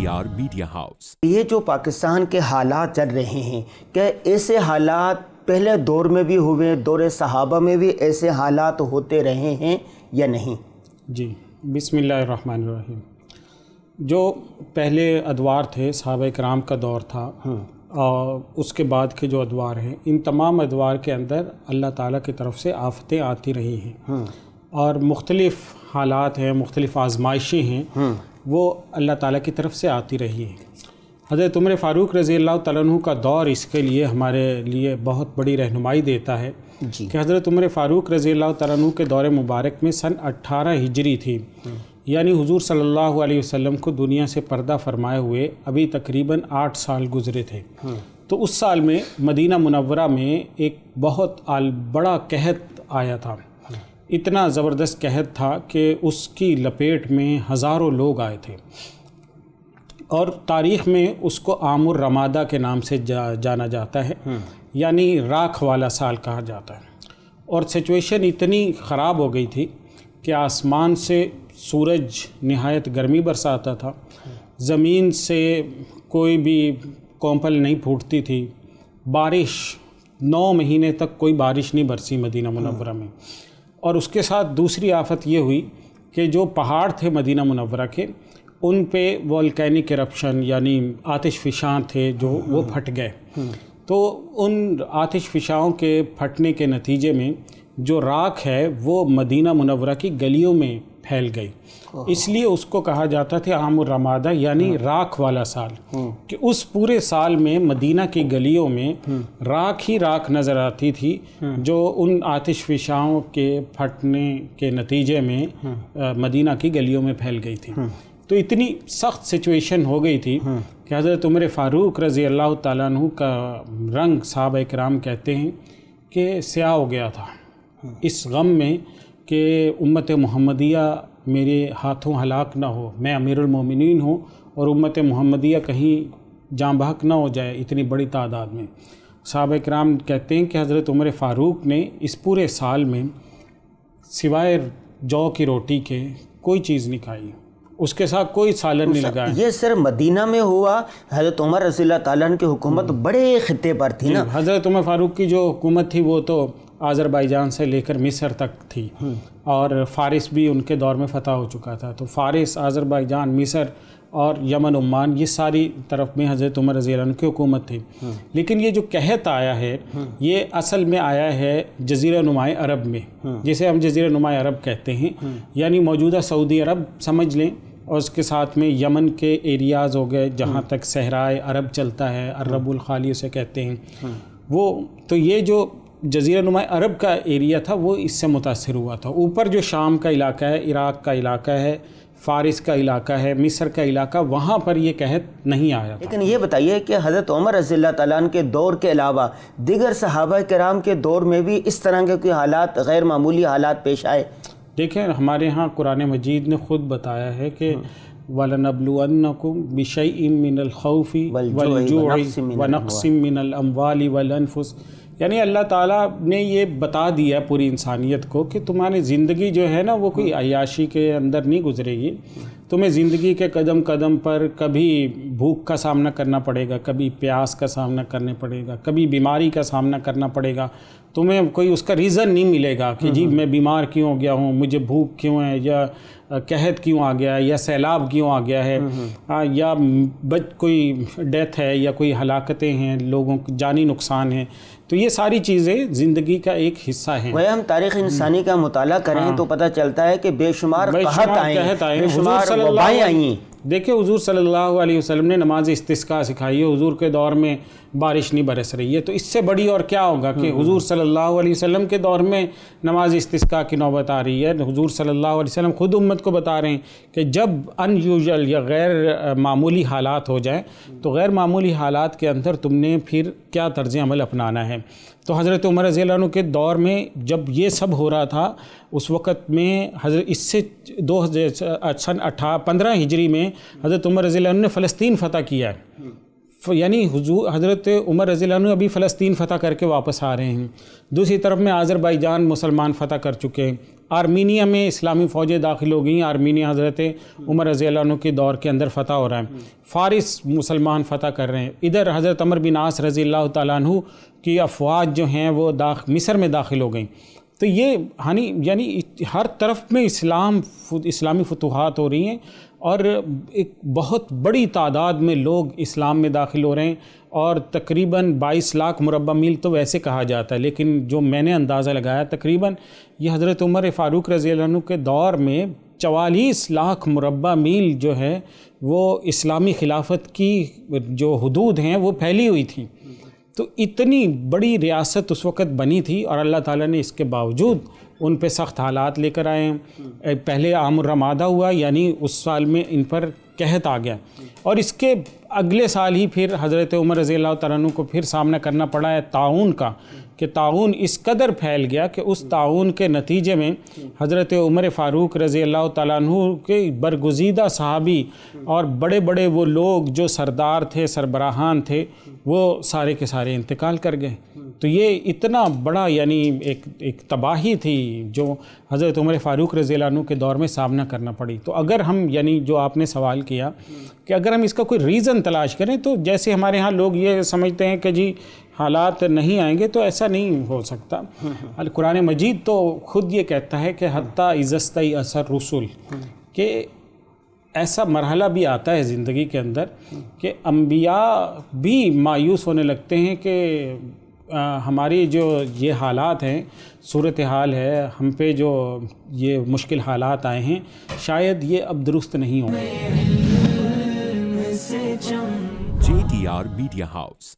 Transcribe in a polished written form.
ADR media house. یہ جو پاکستان کے حالات چل رہے ہیں، کیا ایسے حالات پہلے دور میں بھی ہوئے، دور صحابہ میں بھی ایسے حالات ہوتے رہے ہیں یا نہیں؟ جی، بسم اللہ الرحمن الرحیم۔ جو پہلے ادوار تھے، صحابہ کرام کا دور تھا، اور اس کے بعد کے جو ادوار ہیں، ان تمام ادوار کے اندر اللہ تعالیٰ کی طرف سے آفتیں آتی رہی ہیں، اور مختلف حالات ہیں، مختلف آزمائشیں ہیں، وہ اللہ تعالیٰ کی طرف سے آتی رہی ہیں۔ حضرت عمر فاروق رضی اللہ تعالیٰ عنہ کا دور اس کے لیے ہمارے لیے بہت بڑی رہنمائی دیتا ہے کہ حضرت عمر فاروق رضی اللہ تعالیٰ عنہ کے دور مبارک میں سن 18 ہجری تھی، یعنی حضور صلی اللہ علیہ وسلم کو دنیا سے پردہ فرمائے ہوئے ابھی تقریباً 8 سال گزرے تھے۔ تو اس سال میں مدینہ منورہ میں ایک بہت بڑا قحط آیا تھا، اتنا زبردست قحط تھا کہ اس کی لپیٹ میں ہزاروں لوگ آئے تھے، اور تاریخ میں اس کو عام الرمادہ کے نام سے جانا جاتا ہے، یعنی راکھ والا سال کہا جاتا ہے۔ اور سچویشن اتنی خراب ہو گئی تھی کہ آسمان سے سورج نہایت گرمی برساتا تھا، زمین سے کوئی بھی کونپل نہیں پھوٹتی تھی، بارش 9 مہینے تک کوئی بارش نہیں برسی مدینہ منورہ میں۔ اور اس کے ساتھ دوسری آفت یہ ہوئی کہ جو پہاڑ تھے مدینہ منورہ کے، ان پہ والکینک ایرپشن یعنی آتش فشاں تھے جو وہ پھٹ گئے۔ تو ان آتش فشاؤں کے پھٹنے کے نتیجے میں جو راکھ ہے وہ مدینہ منورہ کی گلیوں میں پھیل گئی، اس لیے اس کو کہا جاتا تھا عام الرمادہ، یعنی راکھ والا سال، کہ اس پورے سال میں مدینہ کی گلیوں میں راکھ ہی راکھ نظر آتی تھی، جو ان آتش فشاؤں کے پھٹنے کے نتیجے میں مدینہ کی گلیوں میں پھیل گئی تھی۔ تو اتنی سخت سچویشن ہو گئی تھی کہ حضرت عمر فاروق رضی اللہ تعالیٰ عنہ کا رنگ صحابہ کرام کہتے ہیں کہ سیاہ ہو گیا تھا، اس غم میں کہ امت محمدیہ میرے ہاتھوں ہلاک نہ ہو، میں امیر المومنین ہوں اور امت محمدیہ کہیں جاں بحق نہ ہو جائے اتنی بڑی تعداد میں۔ صحابہ کرام کہتے ہیں کہ حضرت عمر فاروق نے اس پورے سال میں سوائے جو کی روٹی کے کوئی چیز نہیں کھائی، اس کے ساتھ کوئی سالن نہیں لگایا۔ یہ صرف مدینہ میں ہوا؟ حضرت عمر رضی اللہ تعالیٰ عنہ کی حکومت بڑے خطے پر تھی نا؟ حضرت عمر فاروق کی جو حکومت تھی وہ تو آذربائیجان سے لے کر مصر تک تھی، اور فارس بھی ان کے دور میں فتح ہو چکا تھا۔ تو فارس، آذربائیجان، مصر اور یمن، عمان، یہ ساری طرف میں حضرت عمر رضی اللہ عنہ کی حکومت تھی۔ لیکن یہ جو قحط آیا ہے یہ اصل میں آیا ہے جزیرہ نمائے عرب میں، جسے ہم جزیرہ نمائے عرب کہتے ہیں، یعنی موجودہ سعودی عرب سمجھ لیں، اور اس کے ساتھ میں یمن کے ایریاز ہو گئے جہاں تک صحرائے عرب چلتا ہے، عرب الخالی اسے کہتے ہیں وہ۔ تو یہ جو جزیرہ نمائے عرب کا ایریا تھا وہ اس سے متاثر ہوا تھا۔ اوپر جو شام کا علاقہ ہے، عراق کا علاقہ ہے، فارس کا علاقہ ہے، مصر کا علاقہ، وہاں پر یہ قحط نہیں آیا تھا۔ لیکن یہ بتائیے کہ حضرت عمر رضی اللہ تعالیٰ عنہ کے دور کے علاوہ دیگر صحابہ کرام کے دور میں بھی اس طرح کے کوئی حالات، غیر معمولی حالات پیش آئے؟ دیکھیں، ہمارے ہاں قرآن مجید نے خود بتایا ہے کہ وَلَنَبْلُوَنَّكُمْ بِشَيْءٍ مِّنَ الْخَوْفِ وَالْجُوعِ وَنَقْصٍ مِّنَ الْأَمْوَالِ وَالْأَنفُسِ، یعنی اللہ تعالیٰ نے یہ بتا دیا ہے پوری انسانیت کو کہ تمہاری زندگی جو ہے نا وہ کوئی عیاشی کے اندر نہیں گزرے گی، تمہیں زندگی کے قدم قدم پر کبھی بھوک کا سامنا کرنا پڑے گا، کبھی پیاس کا سامنا کرنا پڑے گا، کبھی بیماری کا سامنا کرنا پڑے گا، تمہیں کوئی اس کا ریزن نہیں ملے گا کہ جی میں بیمار کیوں ہو گیا ہوں، مجھے بھوک کیوں ہے، یا قحط کیوں آ گیا ہے، یا سیلاب کیوں آ گیا ہے، یا کوئی ڈیتھ ہے، یا کوئی ہلاکتیں ہیں، لوگوں کو جانی نقصان ہے۔ تو یہ ساری چیزیں زندگی کا ایک حصہ ہیں۔ وہ ہم تاریخ انسانی کا مطالعہ کریں تو پتہ چلتا ہے کہ بے شمار قحط آئیں، بے شمار وبائیں آئیں۔ دیکھیں، حضور صلی اللہ علیہ وسلم نے نماز استسقاء سکھائی ہے، حضور کے دور میں بارش نہیں برس رہی ہے، تو اس سے بڑی اور کیا ہوگا کہ حضور صلی اللہ علیہ وسلم کے دور میں نماز استسقاء کی نوبت آ رہی ہے۔ حضور صلی اللہ علیہ وسلم خود امت کو بتا رہے ہیں کہ جب ان یوزول یا غیر معمولی حالات ہو جائیں تو غیر معمولی حالات کے اندر تم نے پھر کیا طرز عمل اپنانا ہے۔ تو حضرت عمر رضی اللہ عنہ کے دور میں جب یہ سب ہو رہا تھا، اس وقت میں اس سے سن 15 ہجری میں حضرت عمر رضی اللہ عنہ نے فلسطین فتح کیا ہے۔ یعنی حضرت عمر رضی اللہ عنہ ابھی فلسطین فتح کر کے واپس آ رہے ہیں، دوسری طرف میں آذربائیجان مسلمان فتح کر چکے ہیں، آرمینیا میں اسلامی فوجیں داخل ہو گئیں، آرمینیا حضرت عمر رضی اللہ عنہ کے دور کے اندر فتح ہو رہا ہے، فارس مسلمان فتح کر رہے ہیں، ادھر حضرت عمر بن عاص رضی اللہ تعالیٰ عنہ کی افواج جو ہیں وہ مصر میں داخل ہو گئیں۔ تو یہ یعنی ہر طرف میں اسلامی فتوحات ہو رہی ہیں، اور ایک بہت بڑی تعداد میں لوگ اسلام میں داخل ہو رہے ہیں، اور تقریباً 22 لاکھ مربع میل تو ویسے کہا جاتا ہے، لیکن جو میں نے اندازہ لگایا تقریباً یہ حضرت عمر فاروق رضی اللہ عنہ کے دور میں 44 لاکھ مربع میل جو ہے وہ اسلامی خلافت کی جو حدود ہیں وہ پھیلی ہوئی تھیں۔ تو اتنی بڑی ریاست اس وقت بنی تھی، اور اللہ تعالیٰ نے اس کے باوجود ان پہ سخت حالات لے کر آئے ہیں۔ پہلے عام الرمادہ ہوا، یعنی اس سال میں ان پر قحط آ گیا، اور اس کے اگلے سال ہی پھر حضرت عمر رضی اللہ تعالیٰ عنہ کو پھر سامنا کرنا پڑا ہے طاعون کا، کہ طاعون اس قدر پھیل گیا کہ اس طاعون کے نتیجے میں حضرت عمر فاروق رضی اللہ تعالیٰ عنہ کے برگزیدہ صحابی اور بڑے بڑے وہ لوگ جو سردار تھے، سربراہان تھے، وہ سارے کے سارے انتقال کر گئے۔ تو یہ اتنا بڑا یعنی ایک تباہی تھی جو حضرت عمر فاروق رضی اللہ عنہ کے دور میں سامنا کرنا پڑی۔ تو اگر ہم یعنی جو آپ نے سوال کیا کہ اگر ہم اس کا کوئی ریزن تلاش کریں، تو جیسے ہمارے ہاں لوگ یہ سمجھتے ہیں کہ جی حالات نہیں آئیں گے، تو ایسا نہیں ہو سکتا۔ قرآن مجید تو خود یہ کہتا ہے کہ حتیٰ اذا استیأس الرسل، کہ ایسا مرحلہ بھی آتا ہے زندگی کے اندر کہ انبیاء بھی مایوس ہونے لگتے ہیں کہ ہماری جو یہ حالات ہیں، صورتحال ہے، ہم پہ جو یہ مشکل حالات آئے ہیں، شاید یہ اب درست نہیں ہوں گے۔ JTR Media House